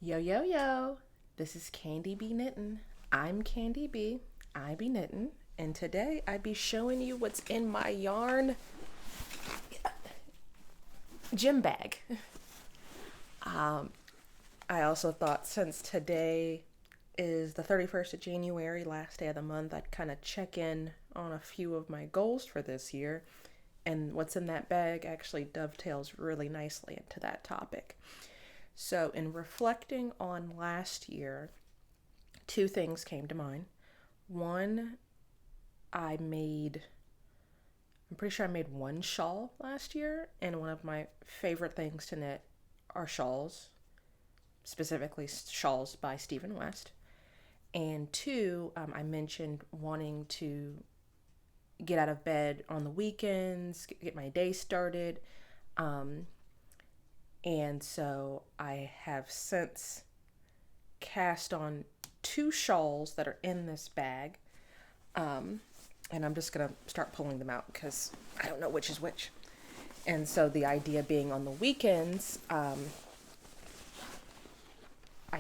Yo, yo, yo. This is Candy B Knittin. I'm Candy B. I be knitting. And today I be showing you what's in my yarn gym bag. I also thought since today is the 31st of January, last day of the month, I'd kind of check in on a few of my goals for this year. And what's in that bag actually dovetails really nicely into that topic. So, in reflecting on last year, two things came to mind. One, I made, I'm pretty sure I made one shawl last year, and one of my favorite things to knit are shawls, specifically Shawls by Stephen West. And two, I mentioned wanting to get out of bed on the weekends, get my day started. Um, and so I have since cast on two shawls that are in this bag. Um, and I'm just going to start pulling them out because I don't know which is which. And so the idea being on the weekends, I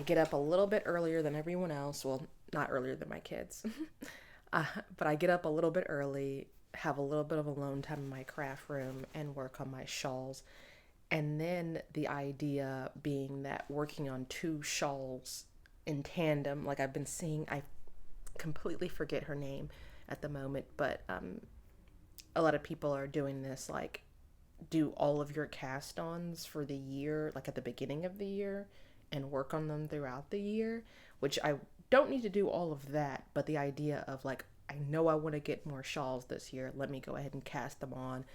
get up a little bit earlier than everyone else. Well, not earlier than my kids, but I get up a little bit early, have a little bit of alone time in my craft room, and work on my shawls. And then the idea being that working on two shawls in tandem, like I've been seeing, I completely forget her name at the moment, but a lot of people are doing this, like do all of your cast-ons for the year, like at the beginning of the year, and work on them throughout the year, which I don't need to do all of that, but the idea of like, I know I want to get more shawls this year, let me go ahead and cast them on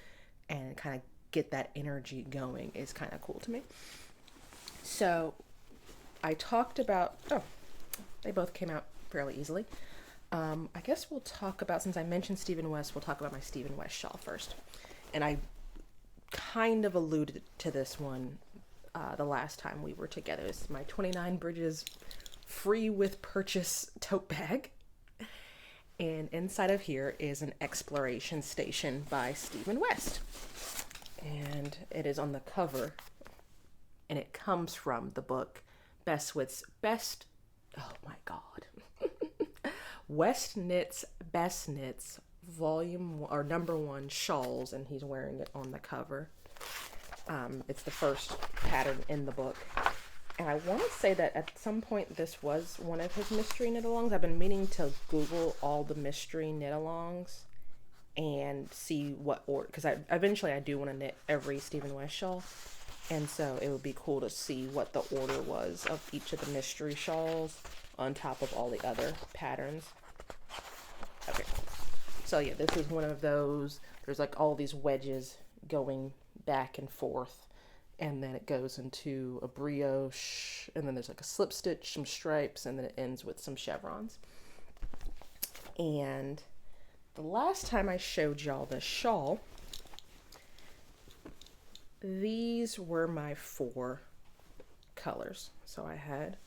and kind of get that energy going is kind of cool to me. So I talked about, oh, they both came out fairly easily. I guess we'll talk about, since I mentioned Stephen West, we'll talk about my Stephen West shawl first. And I kind of alluded to this one the last time we were together. This is my 29 Bridges free with purchase tote bag. And inside of here is an exploration station by Stephen West. And it is on the cover. And it comes from the book Best, oh my God. West Knits Best Knits volume or number one shawls, and he's wearing it on the cover. It's the first pattern in the book, and I want to say that at some point this was one of his mystery knit-alongs. I've been meaning to Google all the mystery knit-alongs and see what order, because I eventually I do want to knit every Stephen West shawl, and so it would be cool to see what the order was of each of the mystery shawls on top of all the other patterns. Okay, so yeah, this is one of those. There's like all these wedges going back and forth, and then it goes into a brioche, and then there's like a slip stitch, some stripes, and then it ends with some chevrons. And the last time I showed y'all this shawl, these were my four colors. So I had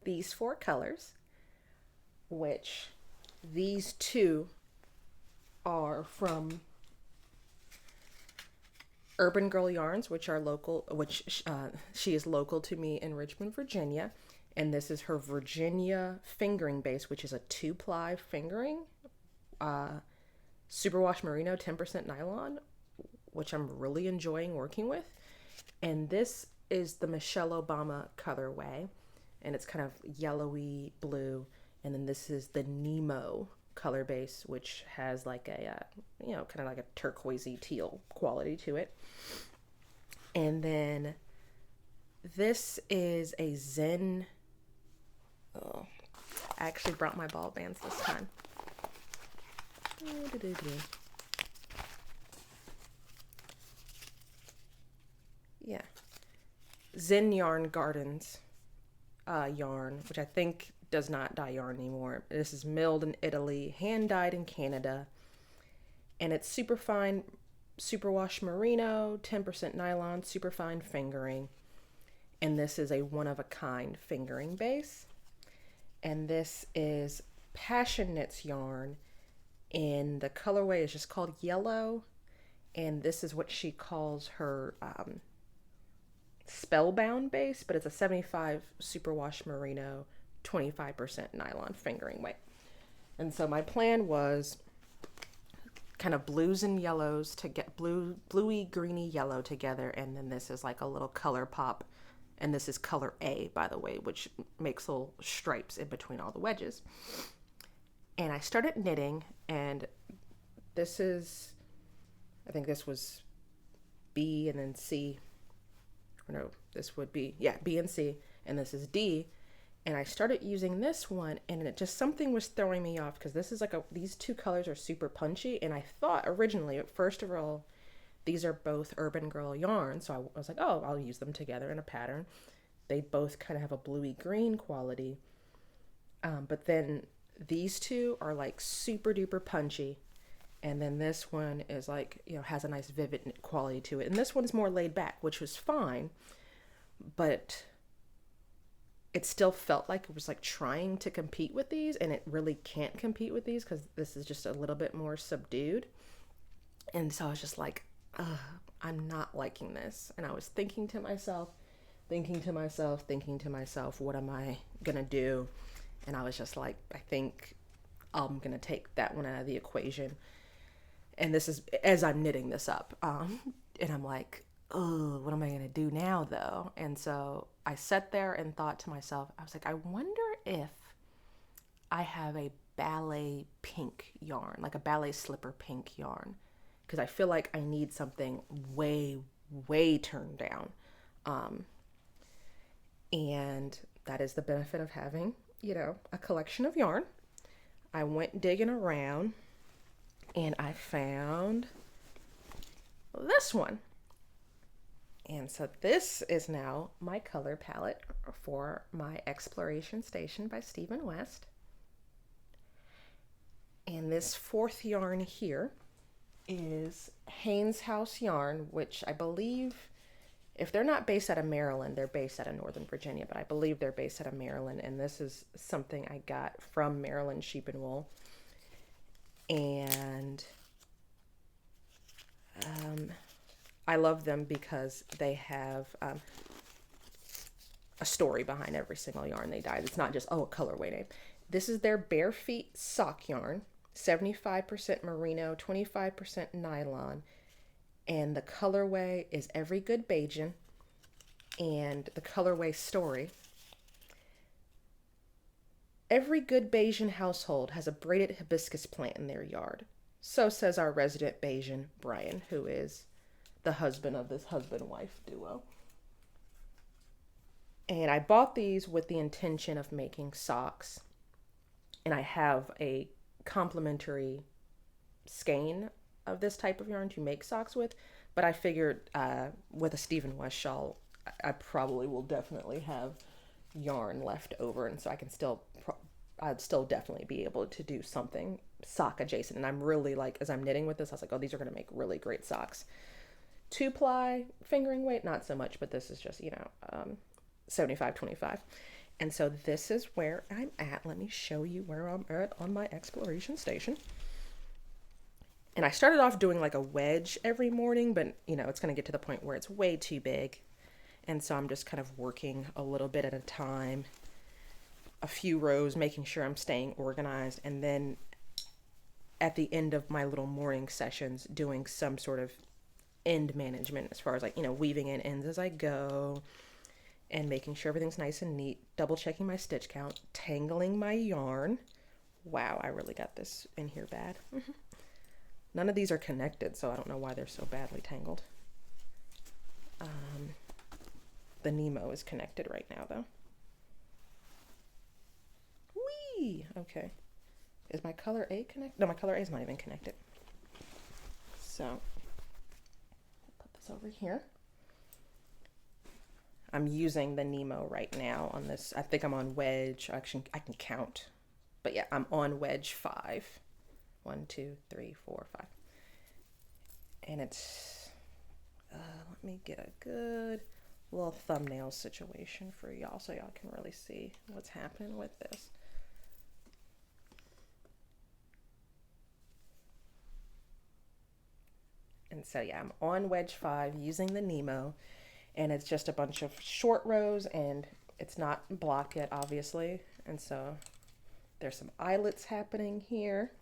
these four colors, which these two are from Urban Girl Yarns, which are local, which she is local to me in Richmond, Virginia. And this is her Virginia fingering base, which is a 2-ply fingering, superwash merino 10% nylon, which I'm really enjoying working with. And this is the Michelle Obama colorway, and it's kind of yellowy blue. And then this is the Nemo color base, which has like a, kind of like a turquoisey teal quality to it. And then this is a Zen. Oh, I actually brought my ball bands this time. Yeah. Zen Yarn Gardens yarn, which I think does not dye yarn anymore. This is milled in Italy, hand dyed in Canada, and it's super fine, superwash merino, 10% nylon, super fine fingering. And this is a one of a kind fingering base. And this is Passion Knits yarn, and the colorway is just called Yellow, And this is what she calls her spellbound base, but it's a 75 superwash merino, 25% nylon fingering weight. And so my plan was kind of blues and yellows to get bluey, greeny, yellow together. And then this is like a little color pop. And this is color A, by the way, which makes little stripes in between all the wedges. And I started knitting, and this is, I think this was B and then C. Or no, this would be, yeah, B and C, and this is D. And I started using this one, and it just, something was throwing me off, because this is like these two colors are super punchy. And I thought originally, first of all, these are both Urban Girl yarns. So I was like, oh, I'll use them together in a pattern. They both kind of have a bluey green quality. But then these two are like super duper punchy. And then this one is like, you know, has a nice vivid quality to it. And this one's more laid back, which was fine. But it still felt like it was like trying to compete with these. And it really can't compete with these, because this is just a little bit more subdued. And so I was just like, I'm not liking this. And I was thinking to myself, what am I going to do? And I was just like, I think I'm going to take that one out of the equation. And this is as I'm knitting this up. And I'm like, oh, what am I going to do now though? And so I sat there and thought to myself, I was like, I wonder if I have a ballet pink yarn, like a ballet slipper pink yarn, because I feel like I need something way, way turned down. And that is the benefit of having, you know, a collection of yarn. I went digging around, and I found this one. And so this is now my color palette for my Exploration Station by Stephen West. And this fourth yarn here is Haynes House yarn, which I believe, if they're not based out of Maryland, they're based out of Northern Virginia, but I believe they're based out of Maryland. And this is something I got from Maryland Sheep and Wool. And I love them because they have a story behind every single yarn they dye. It's not just, oh, a colorway name. This is their Bare Feet sock yarn, 75% merino, 25% nylon. And the colorway is Every Good Bajan, and the colorway story. Every good Bajan household has a braided hibiscus plant in their yard. So says our resident Bajan, Brian, who is the husband of this husband-wife duo. And I bought these with the intention of making socks. And I have a complimentary skein of this type of yarn to make socks with, but I figured with a Stephen West shawl, I probably will definitely have yarn left over, and so I can I'd still definitely be able to do something sock adjacent. And I'm really like, as I'm knitting with this, I was like, oh, these are going to make really great socks. 2-ply fingering weight, not so much, but this is just, 75-25. And so this is where I'm at. Let me show you where I'm at on my Exploration Station. And I started off doing like a wedge every morning, but it's going to get to the point where it's way too big. And so I'm just kind of working a little bit at a time, a few rows, making sure I'm staying organized. And then at the end of my little morning sessions, doing some sort of end management as far as like, weaving in ends as I go and making sure everything's nice and neat, double checking my stitch count, tangling my yarn. Wow, I really got this in here bad. None of these are connected, so I don't know why they're so badly tangled. The Nemo is connected right now, though. Whee! Okay. Is my color A connected? No, my color A is not even connected. So, put this over here. I'm using the Nemo right now on this. I think I'm on wedge. Actually, I can count. But yeah, I'm on wedge 5. 1, 2, 3, 4, 5. And it's, let me get a good little thumbnail situation for y'all so y'all can really see what's happening with this. And And so yeah, I'm on wedge 5 using the Nemo, and it's just a bunch of short rows, and it's not blocked yet, obviously. And so there's some eyelets happening here.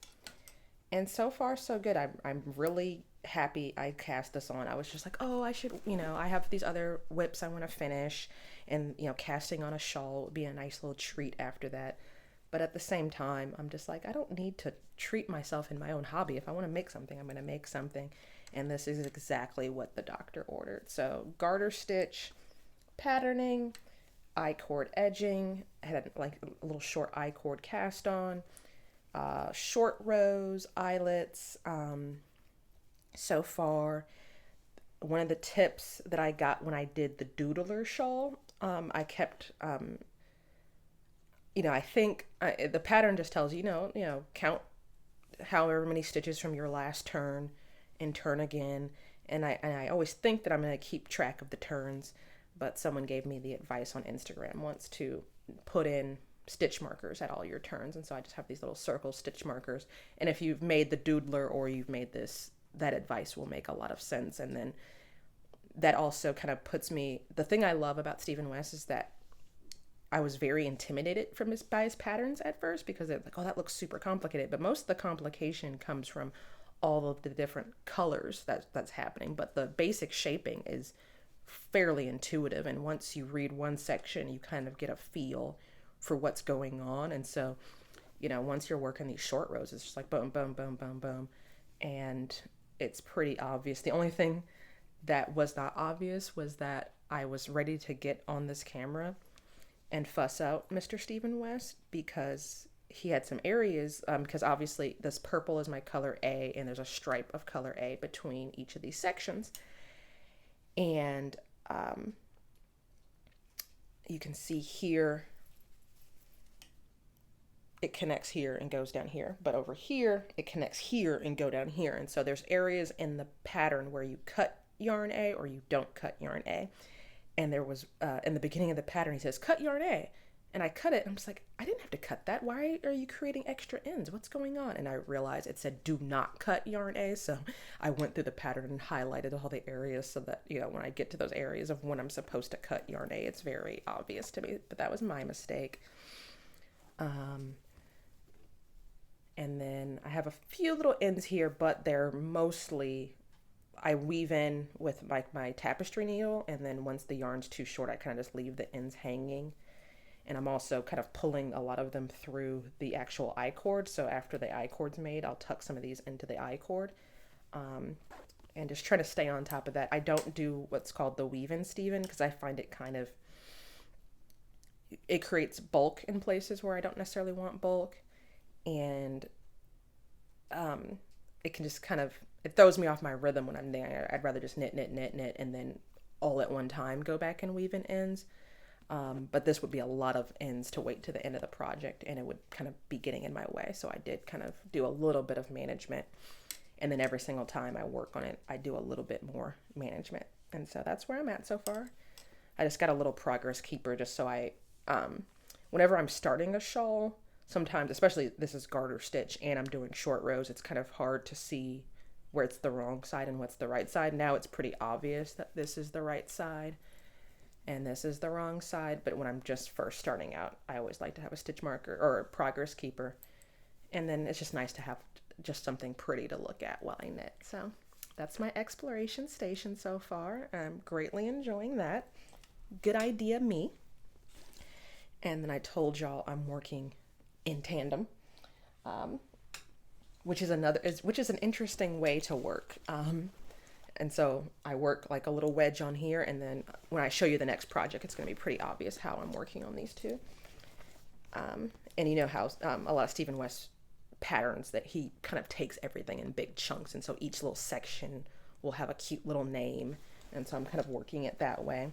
And so far, so good. I'm really happy I cast this on. I was just like, oh, I should, I have these other whips I want to finish. And, casting on a shawl would be a nice little treat after that. But at the same time, I'm just like, I don't need to treat myself in my own hobby. If I want to make something, I'm going to make something. And this is exactly what the doctor ordered. So garter stitch, patterning, I-cord edging. I had like a little short I-cord cast on. Short rows, eyelets. So far, one of the tips that I got when I did the doodler shawl, I kept, I think the pattern just tells you, count however many stitches from your last turn and turn again. And I always think that I'm going to keep track of the turns, but someone gave me the advice on Instagram once to put in stitch markers at all your turns. And so I just have these little circle stitch markers. And if you've made the doodler or you've made this, that advice will make a lot of sense. And then that also kind of puts me, the thing I love about Stephen West is that I was very intimidated by his patterns at first, because they're like, oh, that looks super complicated. But most of the complication comes from all of the different colors that's happening. But the basic shaping is fairly intuitive. And once you read one section, you kind of get a feel for what's going on. And so, once you're working these short rows, it's just like boom, boom, boom, boom, boom. And it's pretty obvious. The only thing that was not obvious was that I was ready to get on this camera and fuss out Mr. Stephen West, because he had some areas, because obviously this purple is my color A, and there's a stripe of color A between each of these sections. And you can see here, it connects here and goes down here, but over here it connects here and go down here. And so there's areas in the pattern where you cut yarn A or you don't cut yarn A. And there was in the beginning of the pattern, he says cut yarn A, and I cut it. I'm just like, I didn't have to cut that. Why are you creating extra ends? What's going on? And I realized it said do not cut yarn A. So I went through the pattern and highlighted all the areas so that, when I get to those areas of when I'm supposed to cut yarn A, it's very obvious to me. But that was my mistake. And then I have a few little ends here, but they're mostly, I weave in with my tapestry needle, and then once the yarn's too short, I kind of just leave the ends hanging. And I'm also kind of pulling a lot of them through the actual I-cord. So after the I-cord's made, I'll tuck some of these into the I-cord. And just try to stay on top of that. I don't do what's called the weave-in Steven, because I find it kind of, it creates bulk in places where I don't necessarily want bulk. And it can just kind of, it throws me off my rhythm when I'm there. I'd rather just knit, and then all at one time go back and weave in ends. But this would be a lot of ends to wait to the end of the project, and it would kind of be getting in my way. So I did kind of do a little bit of management, and then every single time I work on it, I do a little bit more management. And so that's where I'm at so far. I just got a little progress keeper just so I, whenever I'm starting a shawl, sometimes, especially this is garter stitch and I'm doing short rows, it's kind of hard to see where it's the wrong side and what's the right side. Now it's pretty obvious that this is the right side and this is the wrong side. But when I'm just first starting out, I always like to have a stitch marker or a progress keeper. And then it's just nice to have just something pretty to look at while I knit. So that's my exploration station so far. I'm greatly enjoying that. Good idea, me. And then I told y'all I'm working in tandem, which is an interesting way to work. And so I work like a little wedge on here, and then when I show you the next project, it's going to be pretty obvious how I'm working on these two. And you know how a lot of Stephen West patterns that he kind of takes everything in big chunks, and so each little section will have a cute little name, and so I'm kind of working it that way.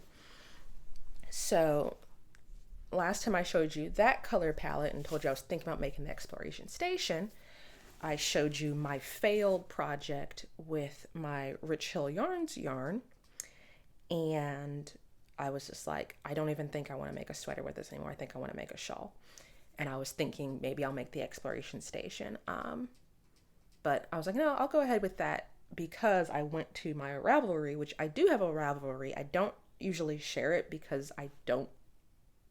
So last time I showed you that color palette and told you I was thinking about making the exploration station, I showed you my failed project with my Rich Hill Yarns yarn, and I was just like, I don't even think I want to make a sweater with this anymore. I think I want to make a shawl. And I was thinking maybe I'll make the exploration station. But I was like, no, I'll go ahead with that because I went to my Ravelry, which I do have a Ravelry. I don't usually share it because I don't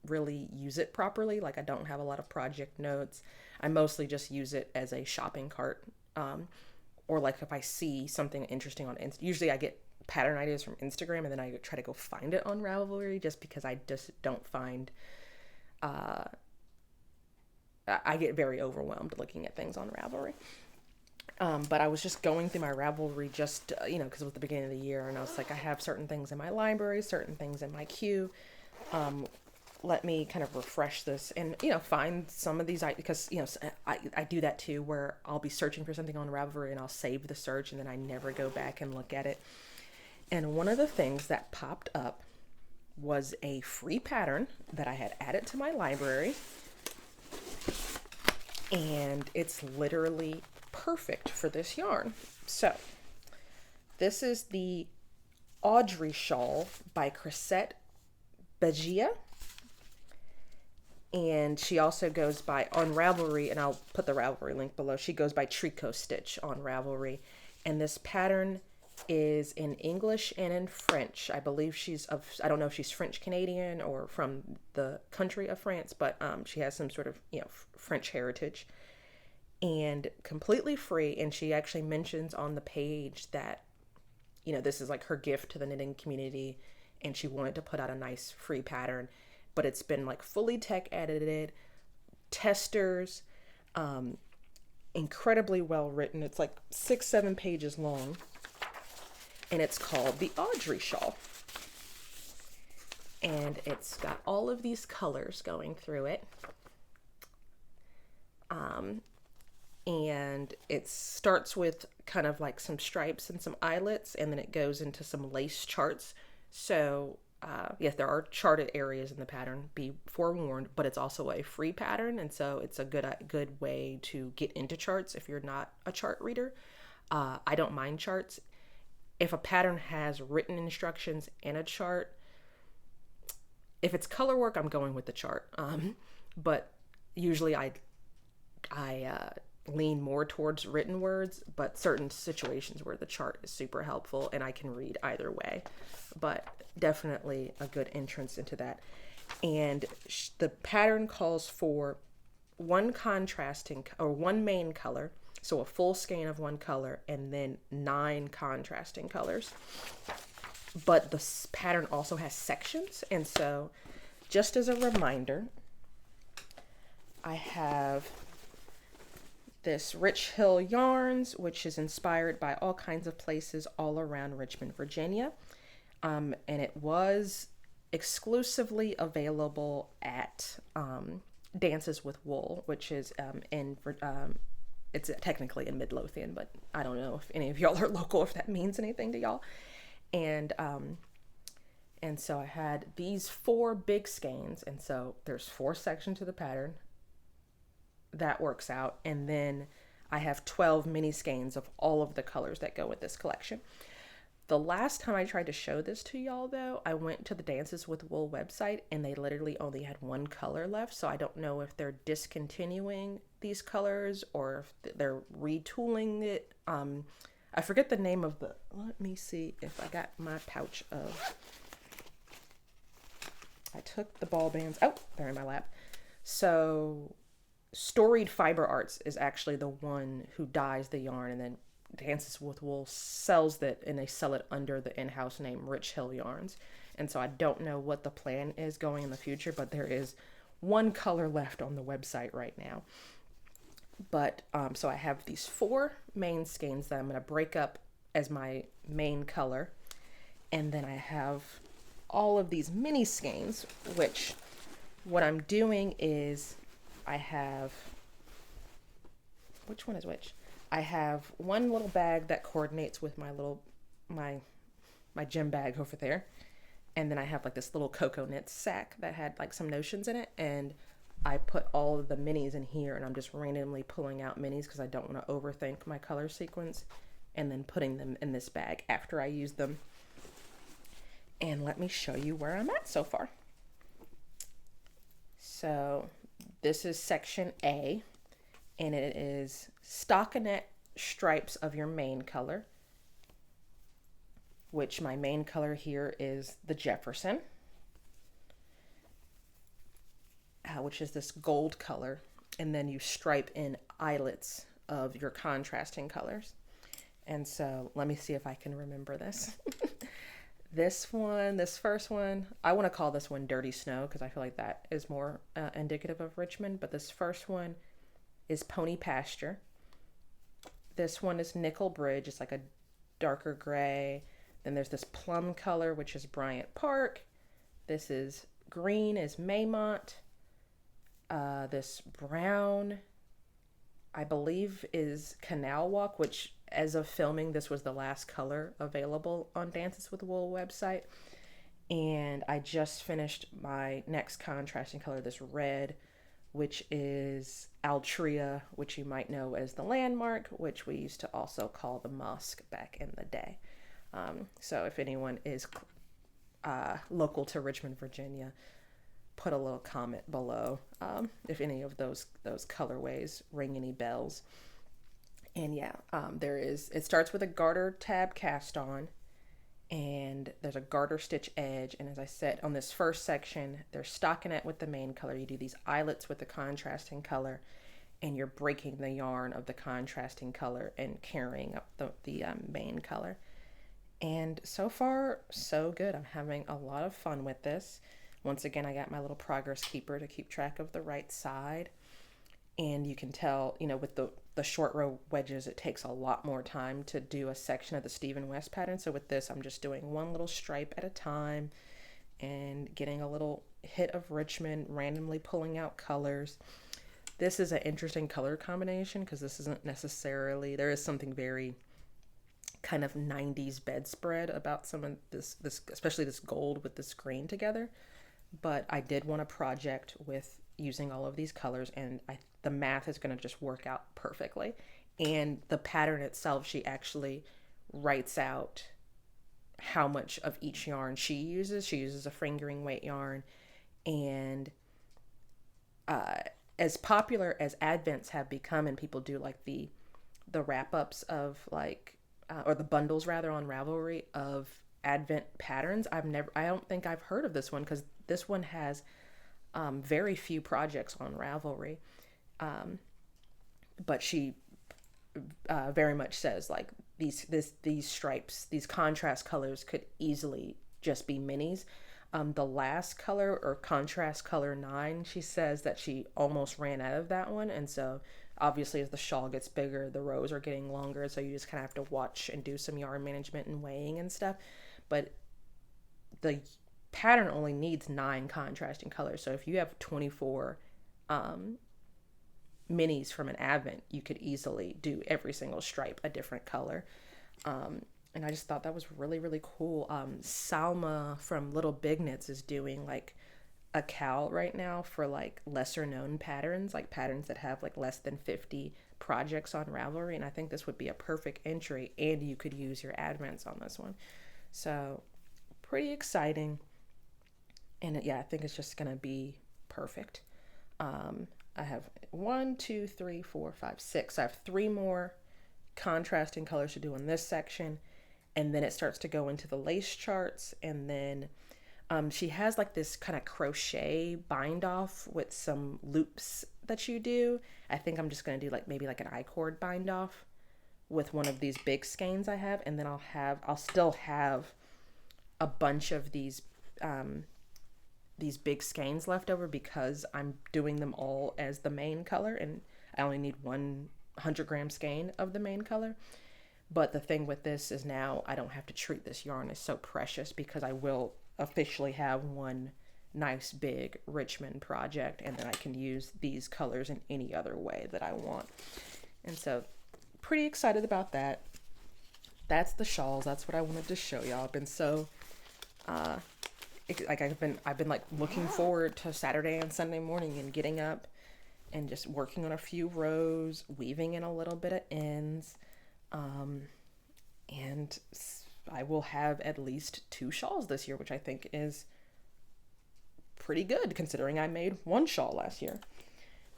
really use it properly. Like, I don't have a lot of project notes. I mostly just use it as a shopping cart. Or like if I see something interesting on usually I get pattern ideas from Instagram and then I try to go find it on Ravelry just because I just don't find, I get very overwhelmed looking at things on Ravelry. But I was just going through my Ravelry just, because it was the beginning of the year, and I was like, I have certain things in my library, certain things in my queue. Let me kind of refresh this and, find some of these, because, I do that too, where I'll be searching for something on Ravelry and I'll save the search and then I never go back and look at it. And one of the things that popped up was a free pattern that I had added to my library. And it's literally perfect for this yarn. So this is the Audrey shawl by Christelle Bagea. And she also goes by, on Ravelry, and I'll put the Ravelry link below, she goes by Tricot Stitch on Ravelry. And this pattern is in English and in French. I believe I don't know if she's French Canadian or from the country of France, but she has some sort of, French heritage. And completely free. And she actually mentions on the page that, this is like her gift to the knitting community, and she wanted to put out a nice free pattern. But it's been like fully tech edited, testers, incredibly well written. It's like 6-7 pages long, and it's called the Audrey shawl. And it's got all of these colors going through it. And it starts with kind of like some stripes and some eyelets, and then it goes into some lace charts. So yes, there are charted areas in the pattern, be forewarned, but it's also a free pattern, and so it's a good way to get into charts if you're not a chart reader. I don't mind charts. If a pattern has written instructions and a chart, if it's color work, I'm going with the chart. But usually I lean more towards written words, but certain situations where the chart is super helpful and I can read either way. But definitely a good entrance into that. And the pattern calls for one main color, so a full skein of one color, and then 9 contrasting colors. But the pattern also has sections, and so just as a reminder, I have this Rich Hill Yarns, which is inspired by all kinds of places all around Richmond, Virginia. And it was exclusively available at Dances with Wool, which is it's technically in Midlothian, but I don't know if any of y'all are local, if that means anything to y'all. And so I had these 4 big skeins, and so there's 4 sections to the pattern. That works out. And then I have 12 mini skeins of all of the colors that go with this collection. The last time I tried to show this to y'all, though, I went to the Dances with Wool website and they literally only had 1 color left. So I don't know if they're discontinuing these colors or if they're retooling it. I forget the name of let me see if I got my pouch of, I took the ball bands. Oh, they're in my lap. So Storied Fiber Arts is actually the one who dyes the yarn, and then Dances with Wool sells that, and they sell it under the in-house name Rich Hill Yarns. And so I don't know what the plan is going in the future, but there is 1 color left on the website right now. But so I have these 4 main skeins that I'm going to break up as my main color, and then I have all of these mini skeins, which what I'm doing is I have, which one is which? I have one little bag that coordinates with my gym bag over there. And then I have like this little cocoa knit sack that had like some notions in it. And I put all of the minis in here, and I'm just randomly pulling out minis because I don't want to overthink my color sequence, and then putting them in this bag after I use them. And let me show you where I'm at so far. So this is section A, and it is stockinette stripes of your main color, which my main color here is the Jefferson, which is this gold color. And then you stripe in eyelets of your contrasting colors. And so let me see if I can remember this. This first one, I want to call this one Dirty Snow because I feel like that is more indicative of Richmond. But this first one is Pony Pasture. This one is Nickel Bridge. It's like a darker gray. Then there's this plum color, which is Bryant Park. This is green is Maymont. This brown, I believe, is Canal Walk, which as of filming, this was the last color available on Dances with Wool website. And I just finished my next contrasting color, this red, which is Altria, which you might know as the Landmark, which we used to also call the Musk back in the day. So if anyone is local to Richmond, Virginia, put a little comment below if any of those colorways ring any bells. And yeah, it starts with a garter tab cast on, and there's a garter stitch edge. And as I said, on this first section, they're stockinette with the main color. You do these eyelets with the contrasting color, and you're breaking the yarn of the contrasting color and carrying up the main color. And so far, so good. I'm having a lot of fun with this. Once again, I got my little progress keeper to keep track of the right side. And you can tell, with the short row wedges, it takes a lot more time to do a section of the Stephen West pattern. So with this, I'm just doing one little stripe at a time and getting a little hit of Richmond, randomly pulling out colors. This is an interesting color combination because this isn't necessarily, there is something very kind of 90s bedspread about some of this, especially this gold with this green together. But I did want a project with using all of these colors, and the math is going to just work out perfectly. And the pattern itself, she actually writes out how much of each yarn she uses. She uses a fingering weight yarn. And as popular as Advents have become, and people do like the wrap-ups of or the bundles rather on Ravelry of Advent patterns, I don't think I've heard of this one because this one has very few projects on Ravelry. But she very much says like these stripes, these contrast colors could easily just be minis. The last color, or contrast color 9, she says that she almost ran out of that one. And so obviously as the shawl gets bigger, the rows are getting longer. So you just kind of have to watch and do some yarn management and weighing and stuff. But the pattern only needs 9 contrasting colors. So if you have 24 minis from an Advent, you could easily do every single stripe a different color. And I just thought that was really, really cool. Salma from Little Big Knits is doing like a cowl right now for like lesser known patterns, like patterns that have like less than 50 projects on Ravelry. And I think this would be a perfect entry, and you could use your Advents on this one. So pretty exciting. And yeah, I think it's just going to be perfect. I have 1, 2, 3, 4, 5, 6. I have 3 more contrasting colors to do in this section. And then it starts to go into the lace charts. And then she has like this kind of crochet bind off with some loops that you do. I think I'm just going to do like maybe like an I-cord bind off with one of these big skeins I have. And then I'll still have a bunch of these big skeins left over because I'm doing them all as the main color, and I only need 100-gram skein of the main color. But the thing with this is now I don't have to treat this yarn as so precious because I will officially have one nice big Richmond project, and then I can use these colors in any other way that I want. And so pretty excited about that. That's the shawls. That's what I wanted to show y'all. I've been so I've been like looking forward to Saturday and Sunday morning and getting up and just working on a few rows, weaving in a little bit of ends. And I will have at least 2 shawls this year, which I think is pretty good considering I made 1 shawl last year.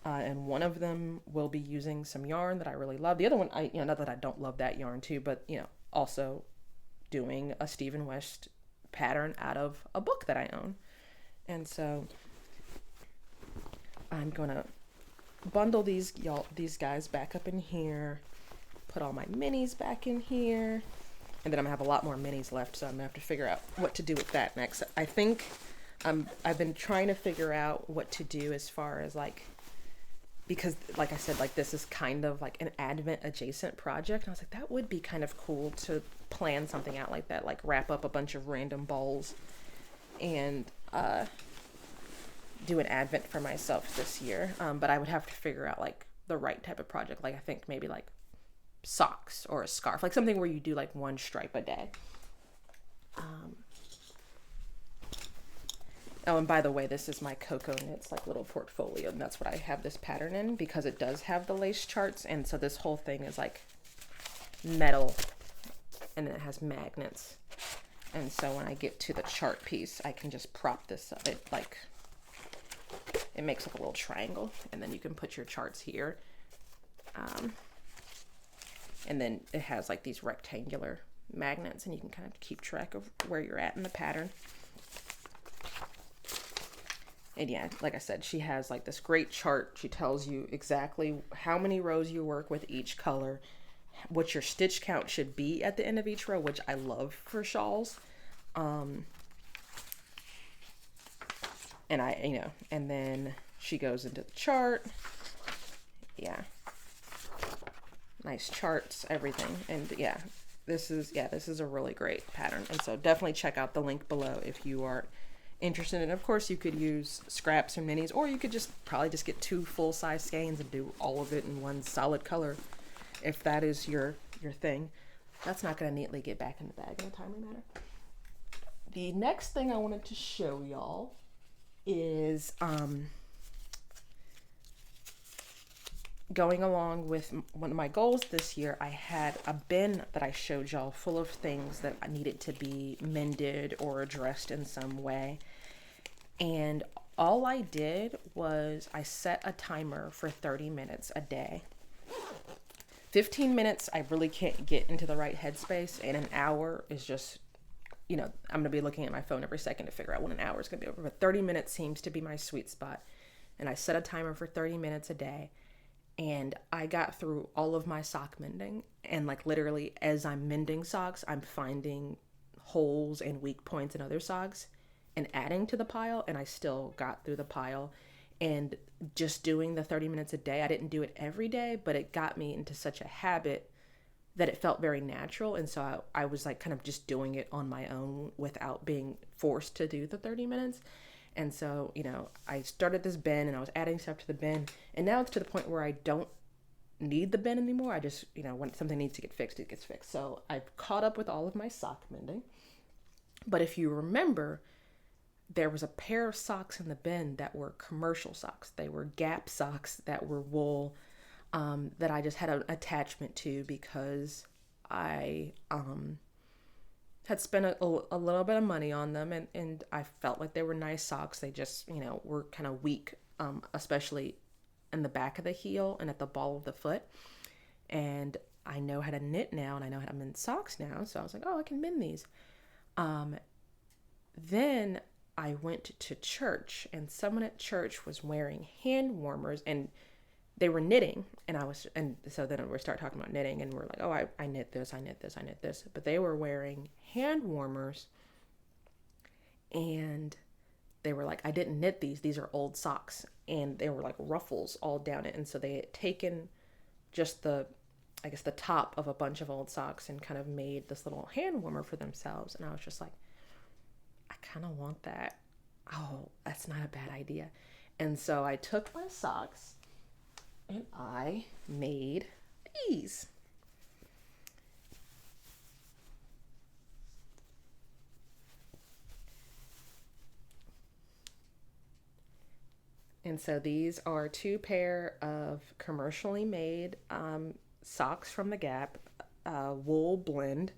And one of them will be using some yarn that I really love. The other one, not that I don't love that yarn too, but also doing a Stephen West pattern out of a book that I own. And so I'm gonna bundle these guys back up in here, put all my minis back in here, and then I'm gonna have a lot more minis left, so I'm gonna have to figure out what to do with that next. I think I've been trying to figure out what to do as far as like, because like I said, like this is kind of like an Advent adjacent project, and I was like, that would be kind of cool to plan something out like that, like wrap up a bunch of random balls and do an Advent for myself this year. But I would have to figure out like the right type of project. Like I think maybe like socks or a scarf, like something where you do like one stripe a day. Oh, and by the way, this is my Cocoa Knits like little portfolio, and that's what I have this pattern in, because it does have the lace charts, and so this whole thing is like metal, and then it has magnets, and so when I get to the chart piece, I can just prop this up. It makes like a little triangle, and then you can put your charts here, and then it has like these rectangular magnets, and you can kind of keep track of where you're at in the pattern. And yeah, like I said, she has like this great chart. She tells you exactly how many rows you work with each color, what your stitch count should be at the end of each row, which I love for shawls. And and then she goes into the chart. Yeah. Nice charts, everything. And yeah, this is a really great pattern. And so definitely check out the link below if you are interested. And of course you could use scraps or minis, or you could probably just get 2 full-size skeins and do all of it in one solid color if that is your thing. That's not going to neatly get back in the bag in a timely manner. The next thing I wanted to show y'all is going along with one of my goals this year. I had a bin that I showed y'all full of things that needed to be mended or addressed in some way. And all I did was I set a timer for 30 minutes a day. 15 minutes, I really can't get into the right headspace, and an hour is just, I'm going to be looking at my phone every second to figure out when an hour is going to be over. But 30 minutes seems to be my sweet spot. And I set a timer for 30 minutes a day. And I got through all of my sock mending, and like literally as I'm mending socks, I'm finding holes and weak points in other socks and adding to the pile, and I still got through the pile. And just doing the 30 minutes a day, I didn't do it every day, but it got me into such a habit that it felt very natural. And so I was like kind of just doing it on my own without being forced to do the 30 minutes. And so, I started this bin and I was adding stuff to the bin, and now it's to the point where I don't need the bin anymore. I just, when something needs to get fixed, it gets fixed. So I've caught up with all of my sock mending. But if you remember, there was a pair of socks in the bin that were commercial socks. They were Gap socks that were wool, that I just had an attachment to because I had spent a little bit of money on them, and I felt like they were nice socks. They just, were kind of weak, especially in the back of the heel and at the ball of the foot. And I know how to knit now, and I know how to mend socks now. So I was like, oh, I can mend these. Then I went to church, and someone at church was wearing hand warmers, and they were knitting, and so then we start talking about knitting, and we're like, oh, I knit this, I knit this, I knit this. But they were wearing hand warmers, and they were like, I didn't knit these are old socks. And they were like ruffles all down it. And so they had taken just the top of a bunch of old socks and kind of made this little hand warmer for themselves. And I was just like, I kind of want that. Oh, that's not a bad idea. And so I took my socks and I made these. And so these are 2 pair of commercially made socks from the Gap, wool blend.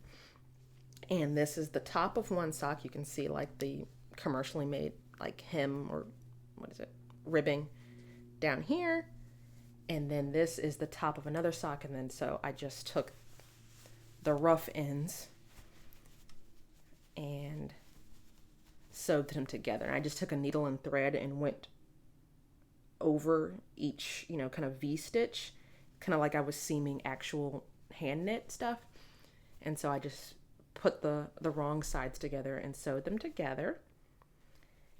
And this is the top of one sock. You can see like the commercially made like hem, or ribbing down here. And then this is the top of another sock. And then so I just took the rough ends and sewed them together. And I just took a needle and thread and went over each, kind of V-stitch, kind of like I was seaming actual hand knit stuff. And so I just put the wrong sides together and sewed them together.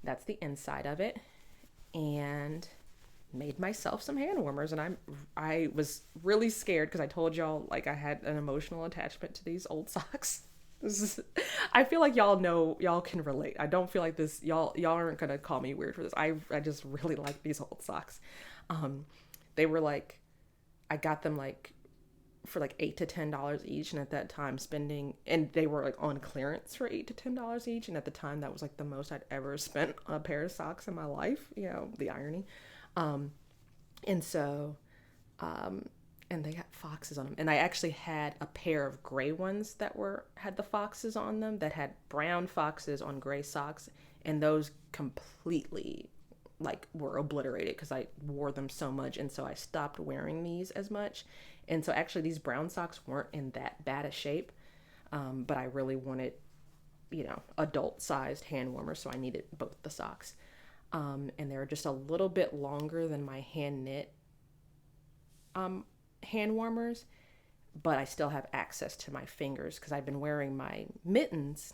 That's the inside of it. And made myself some hand warmers. And I was really scared because I told y'all, like, I had an emotional attachment to these old socks. I feel like y'all can relate. I don't feel like this, y'all aren't gonna call me weird for this. I just really like these old socks. They were like, I got them like for like $8 to $10 each, and at that time and they were like on clearance for $8 to $10 each, and at the time that was like the most I'd ever spent on a pair of socks in my life. The irony. And so and they had foxes on them. And I actually had a pair of gray ones that had the foxes on them, that had brown foxes on gray socks. And those completely like were obliterated because I wore them so much. And so I stopped wearing these as much. And so actually these brown socks weren't in that bad a shape. But I really wanted, adult sized hand warmers. So I needed both the socks. And they're just a little bit longer than my hand knit hand warmers, but I still have access to my fingers because I've been wearing my mittens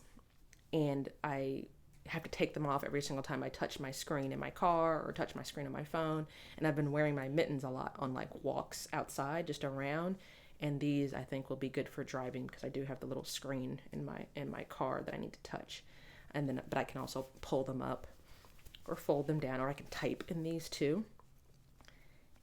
and I have to take them off every single time I touch my screen in my car or touch my screen on my phone. And I've been wearing my mittens a lot on like walks outside, just around. And these I think will be good for driving because I do have the little screen in my car that I need to touch. But I can also pull them up or fold them down, or I can type in these too.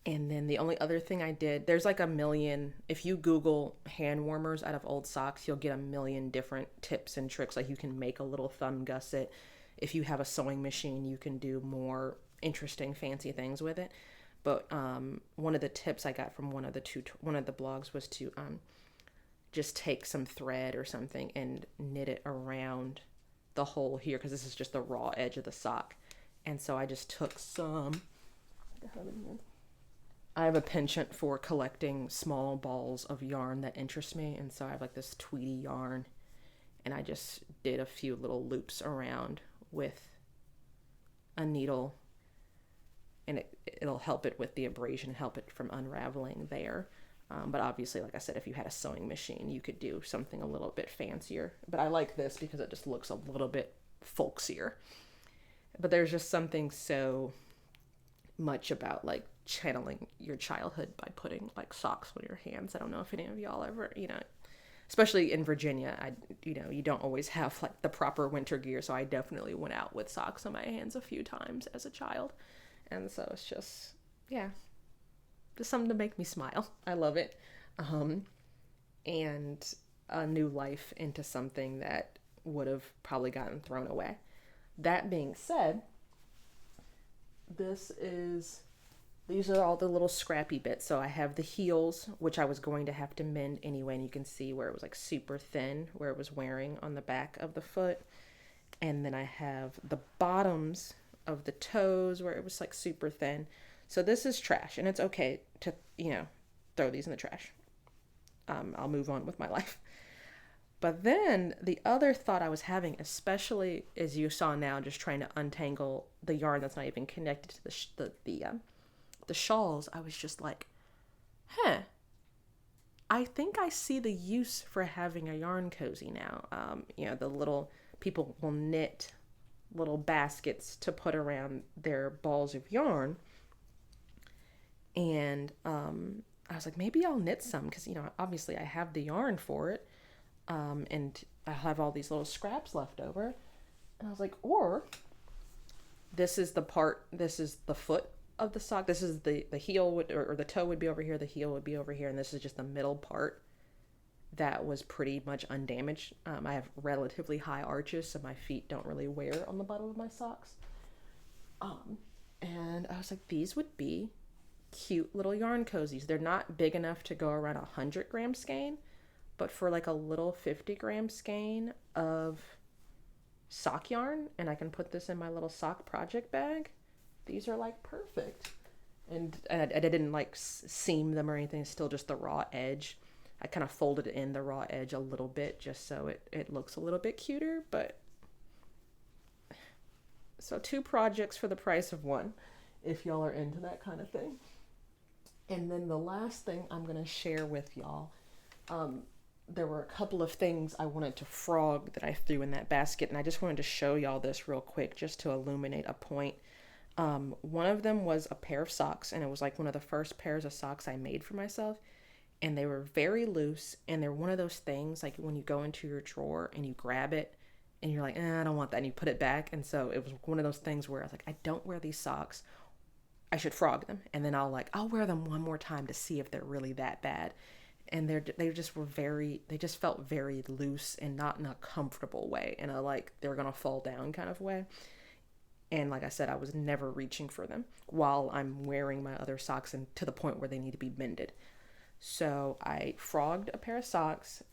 And then the only other thing I did, there's like a million, if you Google hand warmers out of old socks, you'll get a million different tips and tricks. Like you can make a little thumb gusset. If you have a sewing machine, you can do more interesting, fancy things with it. But one of the tips I got from one of the blogs was to just take some thread or something and knit it around the hole here, because this is just the raw edge of the sock. And so I just took some, I have a penchant for collecting small balls of yarn that interest me. And so I have like this Tweety yarn, and I just did a few little loops around with a needle, and it'll help it with the abrasion, help it from unraveling there. But obviously, like I said, if you had a sewing machine, you could do something a little bit fancier. But I like this because it just looks a little bit folksier. But there's just something so much about like channeling your childhood by putting like socks on your hands. I don't know if any of y'all ever, especially in Virginia, you don't always have like the proper winter gear. So I definitely went out with socks on my hands a few times as a child. And so it's just something to make me smile. I love it. And a new life into something that would have probably gotten thrown away. That being said, these are all the little scrappy bits. So I have the heels, which I was going to have to mend anyway. And you can see where it was like super thin, where it was wearing on the back of the foot. And then I have the bottoms of the toes where it was like super thin. So this is trash, and it's okay to, throw these in the trash. I'll move on with my life. But then the other thought I was having, especially as you saw now, just trying to untangle the yarn that's not even connected to the shawls, I was just like, I think I see the use for having a yarn cozy now. The little people will knit little baskets to put around their balls of yarn. And I was like, maybe I'll knit some because, obviously I have the yarn for it. And I have all these little scraps left over. And I was like, or this is the foot of the sock. This is the heel or the toe would be over here. The heel would be over here. And this is just the middle part that was pretty much undamaged. I have relatively high arches, so my feet don't really wear on the bottom of my socks. And I was like, these would be cute little yarn cozies. They're not big enough to go around 100-gram skein, but for like a little 50-gram skein of sock yarn, and I can put this in my little sock project bag, these are like perfect. And I didn't like seam them or anything. It's still just the raw edge. I kind of folded in the raw edge a little bit just so it looks a little bit cuter. But so 2 projects for the price of 1, if y'all are into that kind of thing. And then the last thing I'm going to share with y'all, there were a couple of things I wanted to frog that I threw in that basket, and I just wanted to show y'all this real quick just to illuminate a point. One of them was a pair of socks, and it was like one of the first pairs of socks I made for myself, and they were very loose, and they're one of those things like when you go into your drawer and you grab it and you're like, I don't want that, and you put it back. And so it was one of those things where I was like, I don't wear these socks, I should frog them, and then I'll wear them one more time to see if they're really that bad. And they just felt very loose and not in a comfortable way, in a like they're gonna fall down kind of way. And like I said, I was never reaching for them while I'm wearing my other socks, and to the point where they need to be mended. So I frogged a pair of socks,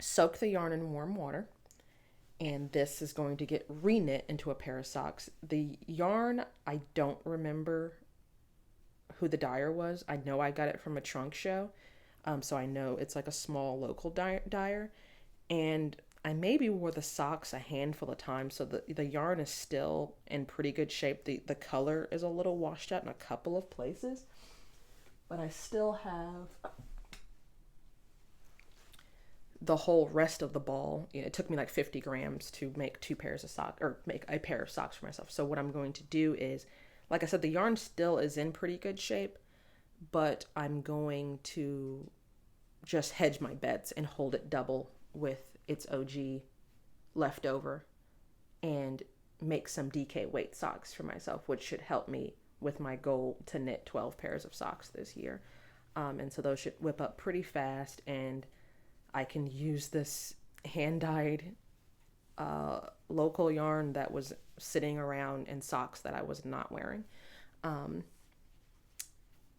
soaked the yarn in warm water, and this is going to get re-knit into a pair of socks. The yarn, I don't remember who the dyer was. I know I got it from a trunk show. So I know it's like a small local dyer, and I maybe wore the socks a handful of times, so the yarn is still in pretty good shape. The color is a little washed out in a couple of places, but I still have the whole rest of the ball. It took me like 50 grams to make 2 pairs of socks, or make a pair of socks for myself. So what I'm going to do is, like I said, the yarn still is in pretty good shape, but I'm going to just hedge my bets and hold it double with its OG leftover and make some DK weight socks for myself, which should help me with my goal to knit 12 pairs of socks this year. And so those should whip up pretty fast, and I can use this hand-dyed local yarn that was sitting around in socks that I was not wearing.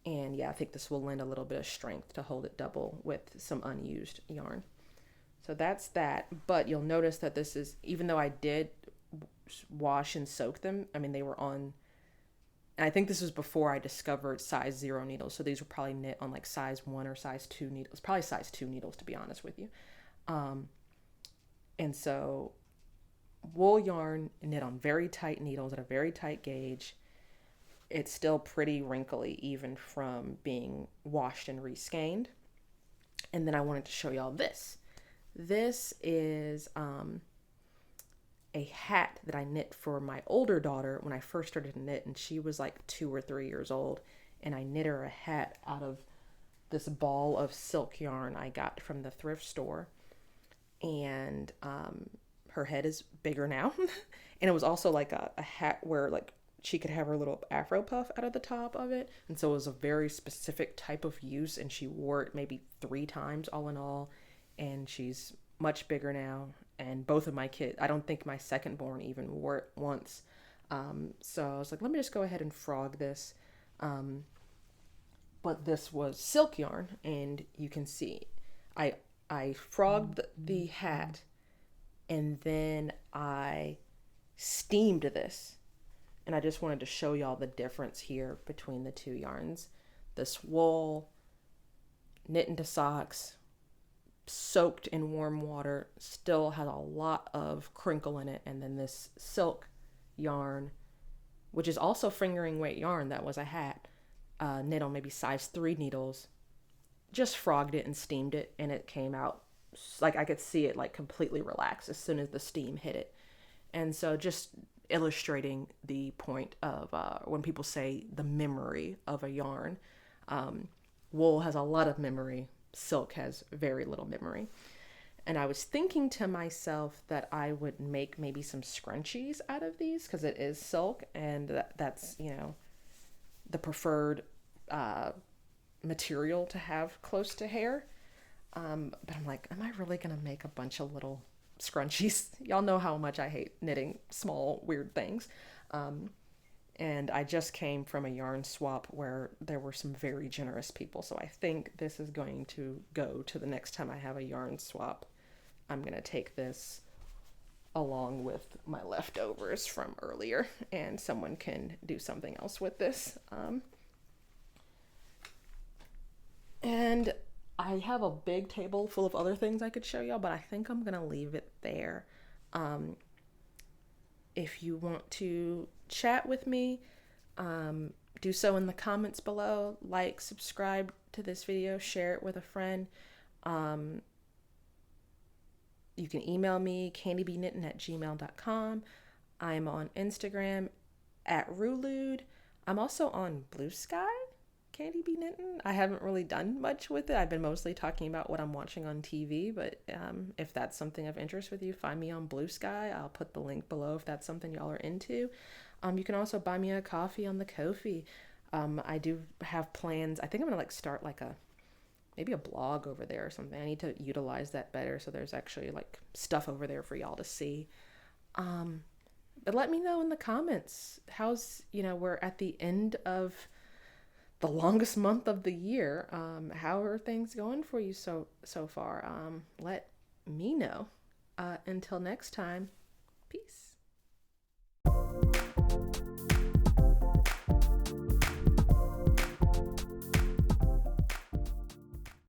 And yeah, I think this will lend a little bit of strength to hold it double with some unused yarn. So that's that. But you'll notice that this is, even though I did wash and soak them, I mean, they were on, and I think this was before I discovered size 0 needles. So these were probably knit on like size 1 or size 2 needles, probably size 2 needles, to be honest with you. And so wool yarn knit on very tight needles at a very tight gauge. It's still pretty wrinkly even from being washed and reskeined. And then I wanted to show y'all this. This is a hat that I knit for my older daughter when I first started to knit, and she was like 2 or 3 years old, and I knit her a hat out of this ball of silk yarn I got from the thrift store. And her head is bigger now. And it was also like a hat where like she could have her little afro puff out of the top of it. And so it was a very specific type of use, and she wore it maybe 3 times all in all. And she's much bigger now. And both of my kids, I don't think my second born even wore it once. So I was like, let me just go ahead and frog this. But this was silk yarn, and you can see I frogged the hat, and then I steamed this. And I just wanted to show y'all the difference here between the 2 yarns. This wool, knit into socks, soaked in warm water, still has a lot of crinkle in it. And then this silk yarn, which is also fingering weight yarn, that was a hat, knit on maybe size 3 needles, just frogged it and steamed it, and it came out like I could see it like completely relax as soon as the steam hit it. And so just illustrating the point of when people say the memory of a yarn. Wool has a lot of memory, silk has very little memory. And I was thinking to myself that I would make maybe some scrunchies out of these, because it is silk, and that's, you know, the preferred material to have close to hair. But I'm like, am I really gonna make a bunch of little scrunchies? Y'all know how much I hate knitting small weird things. And I just came from a yarn swap where there were some very generous people, so I think this is going to go to the next time I have a yarn swap. I'm gonna take this along with my leftovers from earlier, and someone can do something else with this. And I I have a big table full of other things I could show y'all, but I think I'm gonna leave it there. If you want to chat with me, do so in the comments below. Like, subscribe to this video, share it with a friend. You can email me, candibknittin@gmail.com. I'm on Instagram @Rulude. I'm also on Blue Sky, candibknittin. I haven't really done much with it. I've been mostly talking about what I'm watching on TV, but if that's something of interest with you, find me on Blue Sky. I'll put the link below if that's something y'all are into. You can also buy me a coffee on the Ko-fi. I do have plans. I think I'm gonna start maybe a blog over there or something. I need to utilize that better, so there's actually stuff over there for y'all to see. But let me know in the comments, we're at the end of the longest month of the year. How are things going for you so far? Let me know. Until next time, peace.